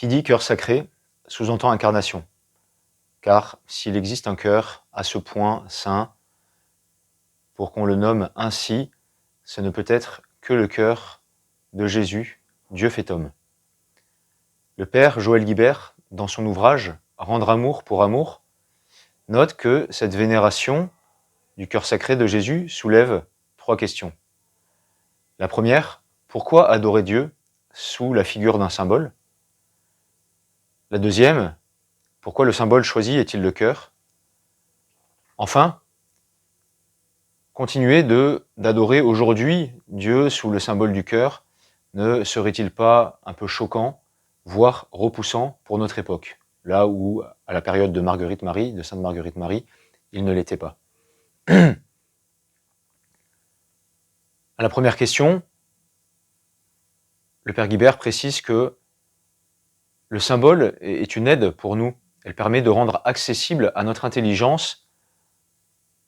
Qui dit cœur sacré sous-entend incarnation. Car s'il existe un cœur à ce point saint, pour qu'on le nomme ainsi, ce ne peut être que le cœur de Jésus, Dieu fait homme. Le père Joël Guibert, dans son ouvrage « Rendre amour pour amour », note que cette vénération du cœur sacré de Jésus soulève 3 questions. La première, pourquoi adorer Dieu sous la figure d'un symbole? La deuxième, pourquoi le symbole choisi est-il le cœur? Enfin, continuer d'adorer aujourd'hui Dieu sous le symbole du cœur ne serait-il pas un peu choquant, voire repoussant pour notre époque, là où, à la période de Marguerite-Marie, de Sainte Marguerite-Marie, il ne l'était pas. À la première question, le père Guibert précise que le symbole est une aide pour nous. Elle permet de rendre accessible à notre intelligence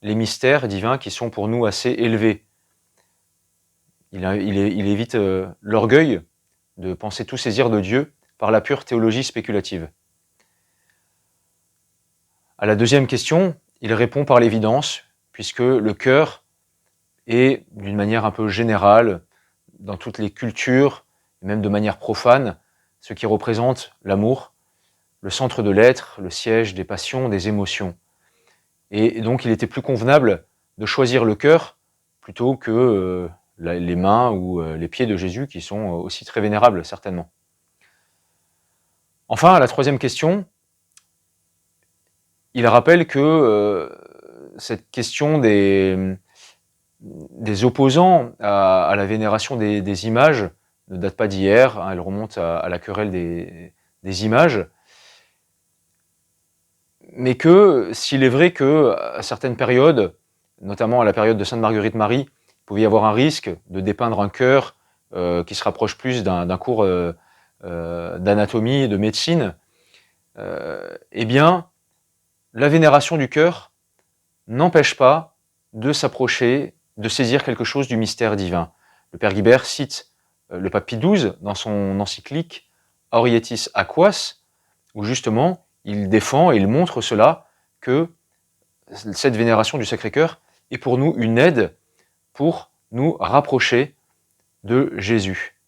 les mystères divins qui sont pour nous assez élevés. Il évite l'orgueil de penser tout saisir de Dieu par la pure théologie spéculative. À la deuxième question, il répond par l'évidence, puisque le cœur est, d'une manière un peu générale, dans toutes les cultures, et même de manière profane, ce qui représente l'amour, le centre de l'être, le siège des passions, des émotions. Et donc il était plus convenable de choisir le cœur plutôt que les mains ou les pieds de Jésus, qui sont aussi très vénérables, certainement. Enfin, à la troisième question, il rappelle que cette question des opposants à la vénération des images ne date pas d'hier, hein, elle remonte à la querelle des images, mais que s'il est vrai qu'à certaines périodes, notamment à la période de Sainte Marguerite-Marie, il pouvait y avoir un risque de dépeindre un cœur qui se rapproche plus d'un cours d'anatomie et de médecine, eh bien, la vénération du cœur n'empêche pas de s'approcher, de saisir quelque chose du mystère divin. Le père Guibert cite le pape Pie XII dans son encyclique Orietis Aquas, où justement il défend et il montre cela, que cette vénération du Sacré-Cœur est pour nous une aide pour nous rapprocher de Jésus,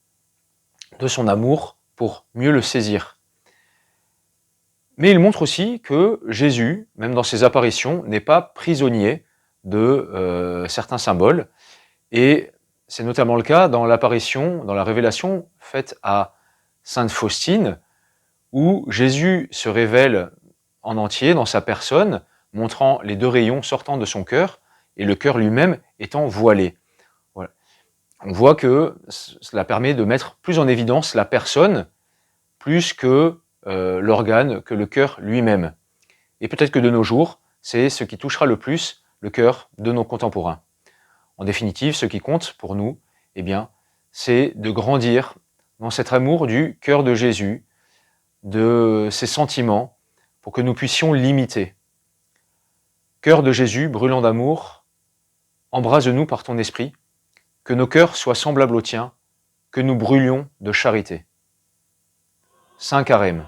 de son amour, pour mieux le saisir. Mais il montre aussi que Jésus, même dans ses apparitions, n'est pas prisonnier de certains symboles, et c'est notamment le cas dans l'apparition, dans la révélation faite à Sainte Faustine, où Jésus se révèle en entier dans sa personne, montrant les 2 rayons sortant de son cœur, et le cœur lui-même étant voilé. Voilà. On voit que cela permet de mettre plus en évidence la personne, plus que l'organe, que le cœur lui-même. Et peut-être que de nos jours, c'est ce qui touchera le plus le cœur de nos contemporains. En définitive, ce qui compte pour nous, eh bien, c'est de grandir dans cet amour du cœur de Jésus, de ses sentiments, pour que nous puissions l'imiter. Cœur de Jésus, brûlant d'amour, embrase-nous par ton esprit, que nos cœurs soient semblables aux tiens, que nous brûlions de charité. Saint Carême.